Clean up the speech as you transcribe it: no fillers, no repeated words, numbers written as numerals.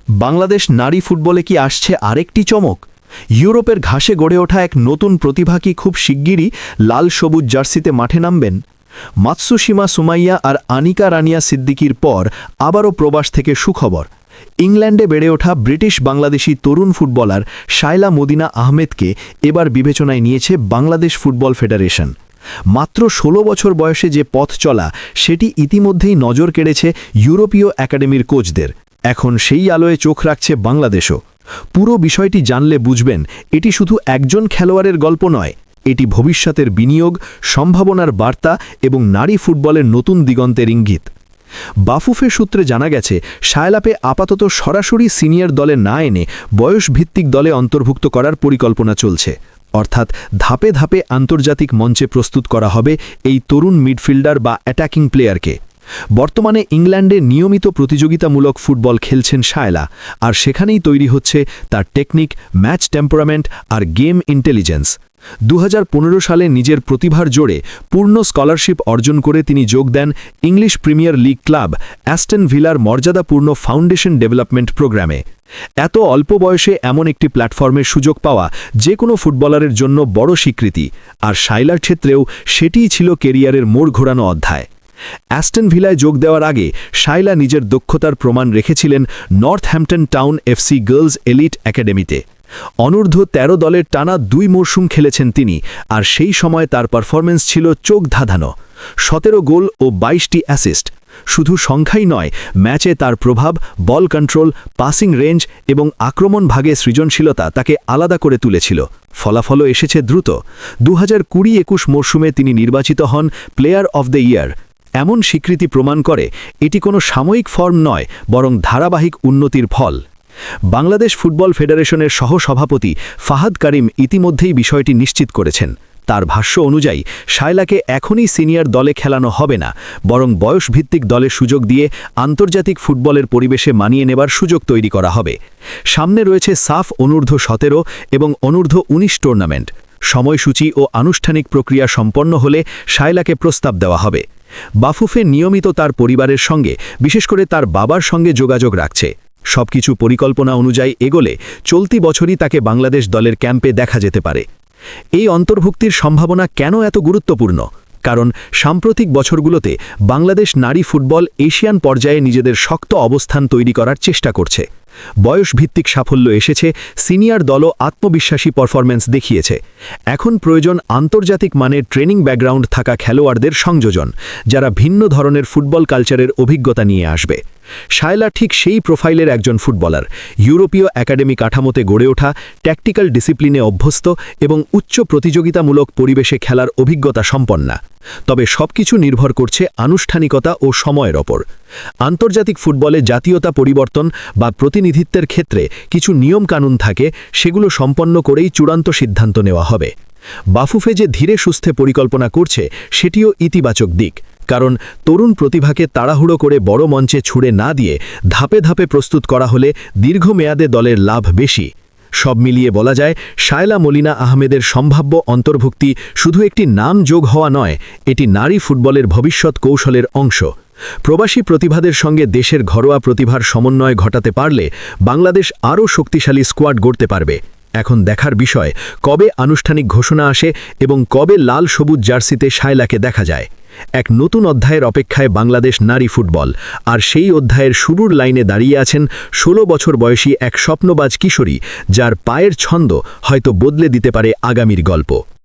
বাংলাদেশ নারী ফুটবলে কি আসছে আরেকটি চমক? ইউরোপের ঘাসে গড়ে ওঠা এক নতুন প্রতিভা কি খুব শিগগিরই লাল সবুজ জার্সিতে মাঠে নামবেন? মাতসুশিমা সুমাইয়া আর আনিকা রানিয়া সিদ্দিকির পর আবারও প্রবাস থেকে সুখবর। ইংল্যান্ডে বেড়ে ওঠা ব্রিটিশ বাংলাদেশি তরুণ ফুটবলার শায়লা মদিনা আহমেদকে এবার বিবেচনায় নিয়েছে বাংলাদেশ ফুটবল ফেডারেশন। মাত্র ১৬ বছর বয়সে যে পথ চলা সেটি ইতিমধ্যেই নজর কেড়েছে ইউরোপীয় একাডেমির কোচদের। এখন সেই আলোয় চোখ রাখছে বাংলাদেশও। পুরো বিষয়টি জানলে বুঝবেন, এটি শুধু একজন খেলোয়াড়ের গল্প নয়, এটি ভবিষ্যতের বিনিয়োগ, সম্ভাবনার বার্তা এবং নারী ফুটবলের নতুন দিগন্তের ইঙ্গিত। বাফুফে সূত্রে জানা গেছে, শায়লাকে আপাতত সরাসরি সিনিয়র দলে না এনে বয়সভিত্তিক দলে অন্তর্ভুক্ত করার পরিকল্পনা চলছে। অর্থাৎ ধাপে ধাপে আন্তর্জাতিক মঞ্চে প্রস্তুত করা হবে এই তরুণ মিডফিল্ডার বা অ্যাটাকিং প্লেয়ারকে। বর্তমানে ইংল্যান্ডে নিয়মিত প্রতিযোগিতামূলক ফুটবল খেলছেন শায়লা, আর সেখানেই তৈরি হচ্ছে তার টেকনিক, ম্যাচ টেম্পারামেন্ট আর গেম ইন্টেলিজেন্স। ২০১৫ সালে নিজের প্রতিভার জোরে পূর্ণ স্কলারশিপ অর্জন করে তিনি যোগ দেন English Premier League club Aston ভিলার মর্যাদাপূর্ণ ফাউন্ডেশন ডেভেলপমেন্ট প্রোগ্রামে। এত অল্প বয়সে এমন একটি প্ল্যাটফর্মের সুযোগ পাওয়া যে কোনো ফুটবলারের জন্য বড় স্বীকৃতি, আর শায়লার ক্ষেত্রেও সেটিই ছিল কেরিয়ারের মোড় ঘোরানো অধ্যায়। অ্যাস্টন ভিলায় যোগ দেওয়ার আগে শায়লা নিজের দক্ষতার প্রমাণ রেখেছিলেন Northampton town FC girls elite একাডেমিতে। অনূর্ধ্ব ১৩ দলের টানা ২ মরশুম খেলেছেন তিনি, আর সেই সময় তার পারফরমেন্স ছিল চোখ ধাঁধানো। ১৭ গোল ও ২২টি অ্যাসিস্ট। শুধু সংখ্যাই নয়, ম্যাচে তার প্রভাব, বল কন্ট্রোল, পাসিং রেঞ্জ এবং আক্রমণ ভাগে সৃজনশীলতা তাকে আলাদা করে তুলেছিল। ফলাফলও এসেছে দ্রুত। ২০২০-২১ মরশুমে তিনি নির্বাচিত হন প্লেয়ার অব দ্য ইয়ার। এমন স্বীকৃতি প্রমাণ করে এটি কোনো সাময়িক ফর্ম নয়, বরং ধারাবাহিক উন্নতির ফল। বাংলাদেশ ফুটবল ফেডারেশনের সহ-সভাপতি ফাহাদ করিম ইতিমধ্যেই বিষয়টি নিশ্চিত করেছেন। তার ভাষ্য অনুযায়ী শায়লাকে এখনই সিনিয়র দলে খেলানো হবে না, বরং বয়সভিত্তিক দলে সুযোগ দিয়ে আন্তর্জাতিক ফুটবলের পরিবেশে মানিয়ে নেবার সুযোগ তৈরি করা হবে। সামনে রয়েছে সাফ অনূর্ধ্ব ১৭ এবং অনূর্ধ্ব ১৯ টুর্নামেন্ট। সময়সূচি ও আনুষ্ঠানিক প্রক্রিয়া সম্পন্ন হলে শায়লাকে প্রস্তাব দেওয়া হবে। বাফুফে নিয়মিত তার পরিবারের সঙ্গে, বিশেষ করে তার বাবার সঙ্গে যোগাযোগ রাখছে। সবকিছু পরিকল্পনা অনুযায়ী এগোলে চলতি বছরই তাকে বাংলাদেশ দলের ক্যাম্পে দেখা যেতে পারে। এই অন্তর্ভুক্তির সম্ভাবনা কেন এত গুরুত্বপূর্ণ? কারণ সাম্প্রতিক বছরগুলোতে বাংলাদেশ নারী ফুটবল এশিয়ান পর্যায়ে নিজেদের শক্ত অবস্থান তৈরি করার চেষ্টা করছে। বয়সভিত্তিক সাফল্য এসেছে, সিনিয়র দলও আত্মবিশ্বাসী পারফরম্যান্স দেখিয়েছে। এখন প্রয়োজন আন্তর্জাতিক মানের ট্রেনিং ব্যাকগ্রাউন্ড থাকা খেলোয়াড়দের সংযোজন, যারা ভিন্ন ধরনের ফুটবল কালচারের অভিজ্ঞতা নিয়ে আসবে। শায়লা ঠিক সেই প্রোফাইলের একজন ফুটবলার, ইউরোপীয় একাডেমি কাঠামোতে গড়ে ওঠা, ট্যাকটিক্যাল ডিসিপ্লিনে অভ্যস্ত এবং উচ্চ প্রতিযোগিতামূলক পরিবেশে খেলার অভিজ্ঞতা সম্পন্না। তবে সবকিছু নির্ভর করছে আনুষ্ঠানিকতা ও সময়ের ওপর। আন্তর্জাতিক ফুটবলে জাতীয়তা পরিবর্তন বা প্রতিনিধিত্বের ক্ষেত্রে কিছু নিয়মকানুন থাকে, সেগুলো সম্পন্ন করেই চূড়ান্ত সিদ্ধান্ত নেওয়া হবে। বাফুফে যে ধীরে সুস্থে পরিকল্পনা করছে সেটিও ইতিবাচক দিক, কারণ তরুণ প্রতিভাকে তাড়াহুড়ো করে বড় মঞ্চে ছুড়ে না দিয়ে ধাপে ধাপে প্রস্তুত করা হলে দীর্ঘমেয়াদে দলের লাভ বেশি। সব মিলিয়ে বলা যায়, শায়লা মলিনা আহমেদের সম্ভাব্য অন্তর্ভুক্তি শুধু একটি নাম যোগ হওয়া নয়, এটি নারী ফুটবলের ভবিষ্যৎ কৌশলের অংশ। প্রবাসী প্রতিভাদের সঙ্গে দেশের ঘরোয়া প্রতিভার সমন্বয় ঘটাতে পারলে বাংলাদেশ আরও শক্তিশালী স্কোয়াড গড়তে পারবে। এখন দেখার বিষয়, কবে আনুষ্ঠানিক ঘোষণা আসে এবং কবে লাল সবুজ জার্সিতে শায়লাকে দেখা যায়। এক নতুন অধ্যায়ের অপেক্ষায় বাংলাদেশ নারী ফুটবল, আর সেই অধ্যায়ের শুরুর লাইনে দাঁড়িয়ে আছেন ১৬ বছর বয়সী এক স্বপ্নবাজ কিশোরী, যার পায়ের ছন্দ হয়তো বদলে দিতে পারে আগামীর গল্প।